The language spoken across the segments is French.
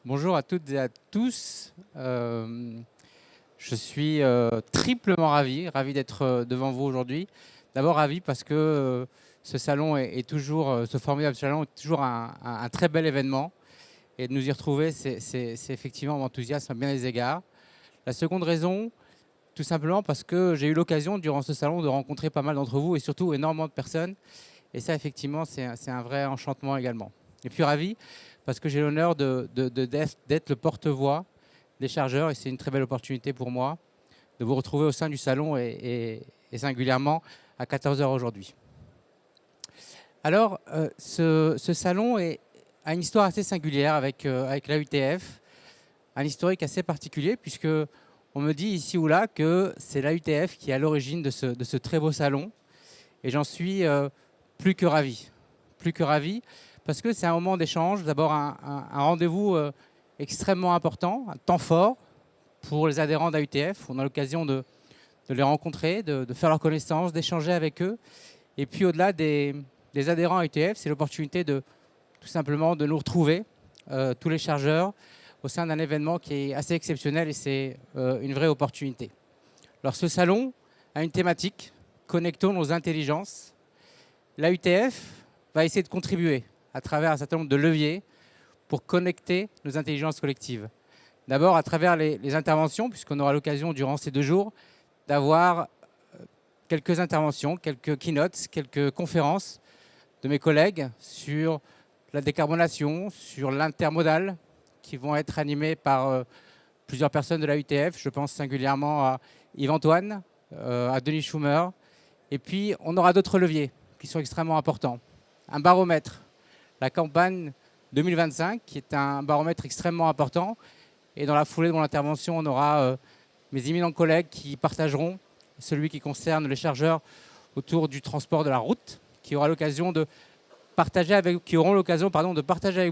Bonjour à toutes et à tous. Je suis triplement ravi d'être devant vous aujourd'hui. D'abord ravi parce que ce salon est toujours, ce formidable salon est toujours un très bel événement. Et de nous y retrouver, c'est effectivement mon enthousiasme à bien des égards. La seconde raison, tout simplement parce que j'ai eu l'occasion durant ce salon de rencontrer pas mal d'entre vous et surtout énormément de personnes. Et ça, effectivement, c'est un vrai enchantement également. Et puis ravi parce que j'ai l'honneur d'être le porte-voix des chargeurs et c'est une très belle opportunité pour moi de vous retrouver au sein du salon et singulièrement à 14 heures aujourd'hui. Alors, ce salon a une histoire assez singulière avec l'AUTF, un historique assez particulier puisque on me dit ici ou là que c'est l'AUTF qui est à l'origine de ce très beau salon et j'en suis plus que ravi. Plus que ravi, parce que c'est un moment d'échange, d'abord un rendez-vous extrêmement important, un temps fort pour les adhérents d'AUTF. On a l'occasion de les rencontrer, de faire leur connaissance, d'échanger avec eux. Et puis au-delà des adhérents à AUTF, c'est l'opportunité de tout simplement de nous retrouver, tous les chargeurs, au sein d'un événement qui est assez exceptionnel et c'est une vraie opportunité. Alors ce salon a une thématique, connectons nos intelligences. L'AUTF va essayer de contribuer à travers un certain nombre de leviers pour connecter nos intelligences collectives. D'abord à travers les interventions, puisqu'on aura l'occasion durant ces 2 jours d'avoir quelques interventions, quelques keynotes, quelques conférences de mes collègues sur la décarbonation, sur l'intermodal, qui vont être animées par plusieurs personnes de l'AUTF. Je pense singulièrement à Yves-Antoine, à Denis Schumer. Et puis on aura d'autres leviers qui sont extrêmement importants. Un baromètre, la campagne 2025, qui est un baromètre extrêmement important. Et dans la foulée de mon intervention, on aura mes éminents collègues qui partageront celui qui concerne les chargeurs autour du transport de la route, qui auront l'occasion de partager avec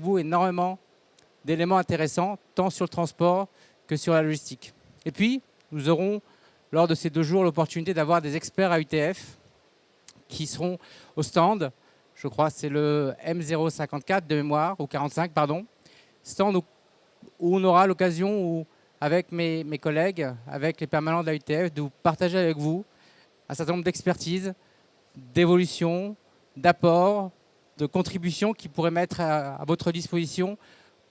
vous énormément d'éléments intéressants, tant sur le transport que sur la logistique. Et puis, nous aurons, lors de ces 2 jours, l'opportunité d'avoir des experts AUTF qui seront au stand. Je crois que c'est le M054 de mémoire, ou 45, pardon. Stand où on aura l'occasion, avec mes collègues, avec les permanents de l'AUTF, de partager avec vous un certain nombre d'expertises, d'évolutions, d'apports, de contributions qui pourraient mettre à votre disposition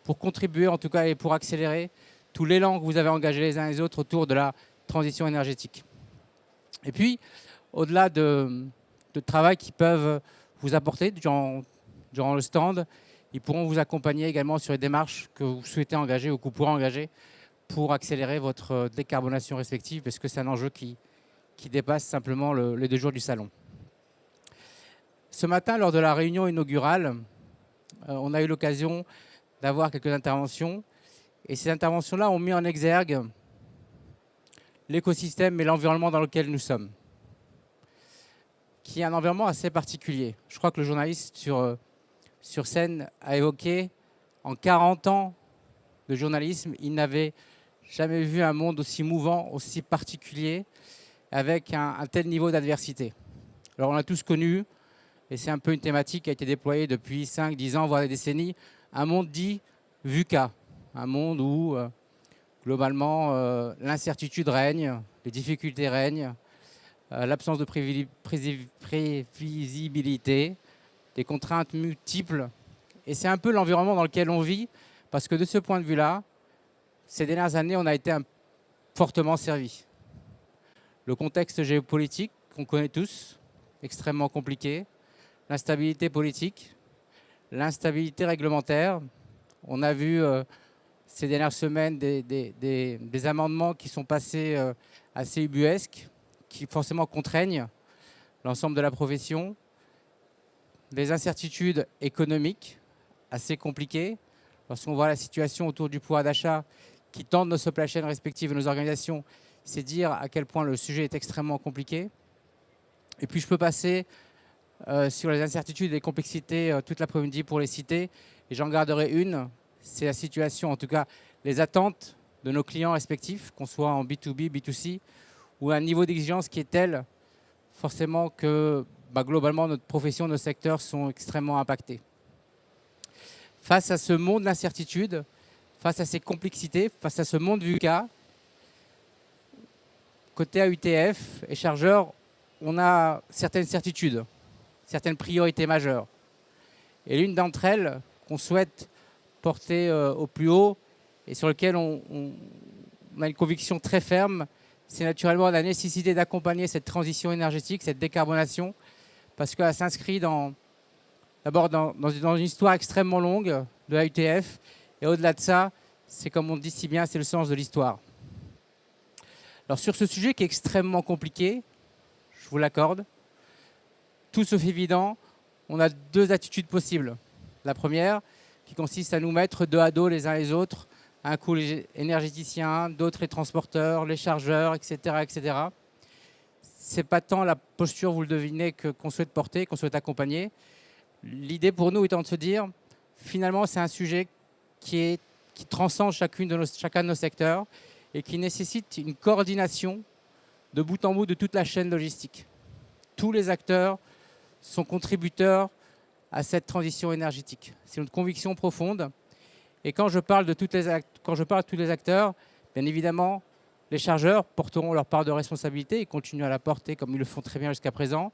pour contribuer en tout cas et pour accélérer tout l'élan que vous avez engagé les uns et les autres autour de la transition énergétique. Et puis, au-delà de travail qu'ils peuvent vous apporter durant le stand, ils pourront vous accompagner également sur les démarches que vous souhaitez engager ou que vous pourrez engager pour accélérer votre décarbonation respective, parce que c'est un enjeu qui dépasse simplement les 2 jours du salon. Ce matin, lors de la réunion inaugurale, on a eu l'occasion d'avoir quelques interventions. Et ces interventions-là ont mis en exergue l'écosystème et l'environnement dans lequel nous sommes, qui est un environnement assez particulier. Je crois que le journaliste sur scène a évoqué, en 40 ans de journalisme, il n'avait jamais vu un monde aussi mouvant, aussi particulier, avec un tel niveau d'adversité. Alors on l'a tous connu, et c'est un peu une thématique qui a été déployée depuis 5, 10 ans, voire des décennies, un monde dit VUCA, un monde où globalement l'incertitude règne, les difficultés règnent, l'absence de prévisibilité, des contraintes multiples. Et c'est un peu l'environnement dans lequel on vit, parce que de ce point de vue-là, ces dernières années, on a été fortement servi. Le contexte géopolitique qu'on connaît tous, extrêmement compliqué, l'instabilité politique, l'instabilité réglementaire. On a vu ces dernières semaines des amendements qui sont passés assez ubuesques, qui forcément contraignent l'ensemble de la profession, des incertitudes économiques assez compliquées. Lorsqu'on voit la situation autour du pouvoir d'achat qui tente nos supply chains respectives et nos organisations, c'est dire à quel point le sujet est extrêmement compliqué. Et puis je peux passer sur les incertitudes et les complexités toute l'après-midi pour les citer, et j'en garderai une, c'est la situation, en tout cas les attentes de nos clients respectifs, qu'on soit en B2B, B2C, ou un niveau d'exigence qui est tel forcément que globalement notre profession, nos secteurs sont extrêmement impactés. Face à ce monde d'incertitude, face à ces complexités, face à ce monde VUCA, côté AUTF et chargeurs, on a certaines certitudes, certaines priorités majeures. Et l'une d'entre elles qu'on souhaite porter au plus haut et sur lequel on a une conviction très ferme, c'est naturellement la nécessité d'accompagner cette transition énergétique, cette décarbonation, parce qu'elle s'inscrit d'abord dans une histoire extrêmement longue de l'AUTF, et au-delà de ça, c'est comme on dit si bien, c'est le sens de l'histoire. Alors sur ce sujet qui est extrêmement compliqué, je vous l'accorde, tout sauf évident, on a deux attitudes possibles. La première, qui consiste à nous mettre dos à dos les uns les autres, un coup les énergéticiens, d'autres les transporteurs, les chargeurs, etc. etc. Ce n'est pas tant la posture, vous le devinez, qu'on souhaite porter, qu'on souhaite accompagner. L'idée pour nous étant de se dire, finalement, c'est un sujet qui transcende chacun de nos secteurs et qui nécessite une coordination de bout en bout de toute la chaîne logistique. Tous les acteurs sont contributeurs à cette transition énergétique. C'est une conviction profonde. Et quand je parle de tous les acteurs, bien évidemment, les chargeurs porteront leur part de responsabilité et continuent à la porter comme ils le font très bien jusqu'à présent.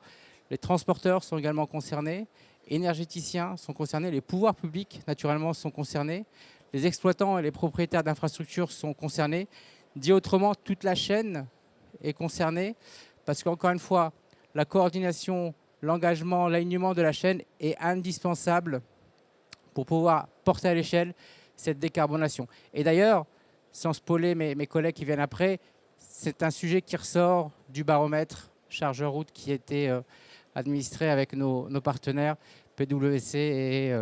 Les transporteurs sont également concernés, énergéticiens sont concernés, les pouvoirs publics, naturellement, sont concernés, les exploitants et les propriétaires d'infrastructures sont concernés. Dit autrement, toute la chaîne est concernée parce qu'encore une fois, la coordination, l'engagement, l'alignement de la chaîne est indispensable pour pouvoir porter à l'échelle cette décarbonation. Et d'ailleurs, sans spoiler mes collègues qui viennent après, c'est un sujet qui ressort du baromètre chargeur route qui a été administré avec nos partenaires PwC et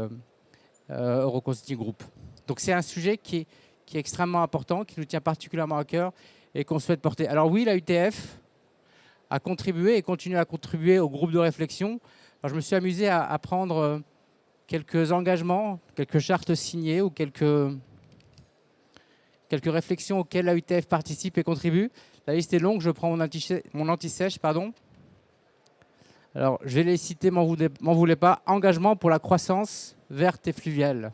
Euroconsulting Group. Donc c'est un sujet qui est extrêmement important, qui nous tient particulièrement à cœur et qu'on souhaite porter. Alors oui, la UTF a contribué et continue à contribuer au groupe de réflexion. Alors je me suis amusé à prendre quelques engagements, quelques chartes signées ou quelques réflexions auxquelles la UTF participe et contribue. La liste est longue, je prends mon anti-sèche. Alors, je vais les citer, m'en voulez pas. Engagement pour la croissance verte et fluviale.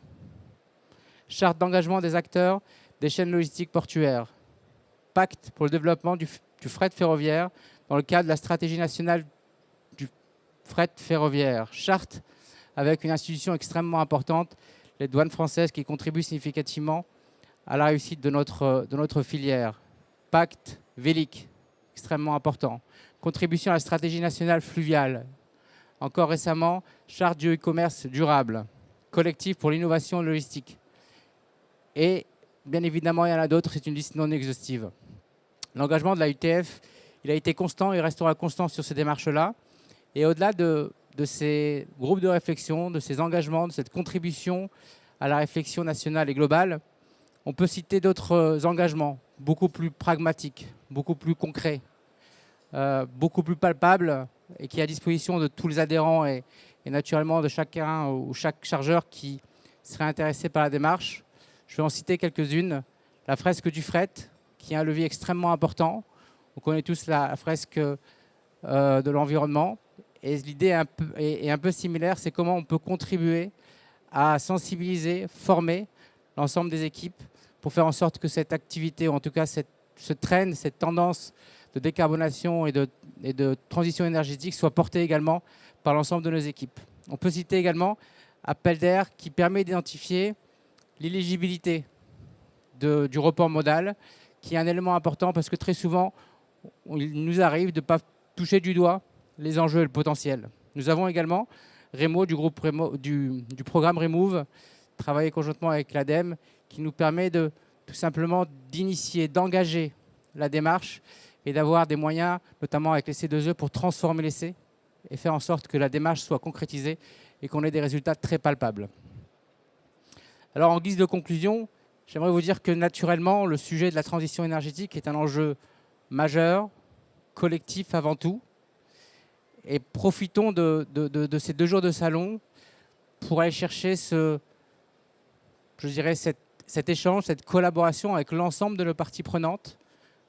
Charte d'engagement des acteurs des chaînes logistiques portuaires. Pacte pour le développement du fret ferroviaire dans le cadre de la stratégie nationale du fret ferroviaire. Charte avec une institution extrêmement importante, les douanes françaises, qui contribuent significativement à la réussite de notre filière. Pacte Vélic, extrêmement important. Contribution à la stratégie nationale fluviale. Encore récemment, charte du e-commerce durable. Collectif pour l'innovation logistique. Et bien évidemment, il y en a d'autres, c'est une liste non exhaustive. L'engagement de la UTF, il a été constant et restera constant sur ces démarches-là. Et au-delà de ces groupes de réflexion, de ces engagements, de cette contribution à la réflexion nationale et globale, on peut citer d'autres engagements beaucoup plus pragmatiques, beaucoup plus concrets, beaucoup plus palpables et qui est à disposition de tous les adhérents et naturellement de chacun ou chaque chargeur qui serait intéressé par la démarche. Je vais en citer quelques-unes. La fresque du fret, qui est un levier extrêmement important. On connaît tous la fresque de l'environnement. Et l'idée est un peu similaire, c'est comment on peut contribuer à sensibiliser, former l'ensemble des équipes pour faire en sorte que cette activité, ou en tout cas ce trend, cette tendance de décarbonation et de transition énergétique soit portée également par l'ensemble de nos équipes. On peut citer également Appel d'air qui permet d'identifier l'éligibilité du report modal, qui est un élément important parce que très souvent, il nous arrive de ne pas toucher du doigt les enjeux et le potentiel. Nous avons également Remo du programme Remove, travaillé conjointement avec l'ADEME, qui nous permet tout simplement d'initier, d'engager la démarche et d'avoir des moyens, notamment avec les C2E, pour transformer l'essai et faire en sorte que la démarche soit concrétisée et qu'on ait des résultats très palpables. Alors, en guise de conclusion, j'aimerais vous dire que naturellement, le sujet de la transition énergétique est un enjeu majeur, collectif avant tout. Et profitons de ces 2 jours de salon pour aller chercher cet échange, cette collaboration avec l'ensemble de nos parties prenantes.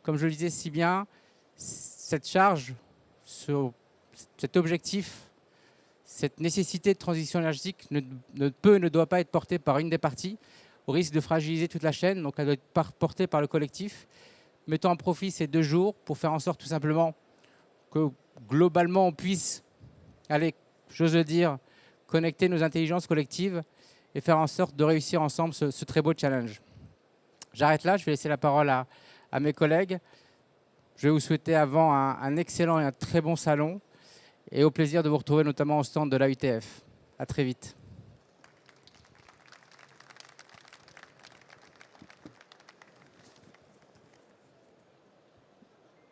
Comme je le disais si bien, cette charge, cet objectif, cette nécessité de transition énergétique ne peut et ne doit pas être portée par une des parties. au risque de fragiliser toute la chaîne. Donc elle doit être portée par le collectif. Mettons en profit ces 2 jours pour faire en sorte tout simplement que globalement on puisse, allez, j'ose le dire, connecter nos intelligences collectives et faire en sorte de réussir ensemble ce très beau challenge. J'arrête là, je vais laisser la parole à mes collègues. Je vais vous souhaiter avant un excellent et un très bon salon et au plaisir de vous retrouver notamment au stand de l'AUTF. À très vite.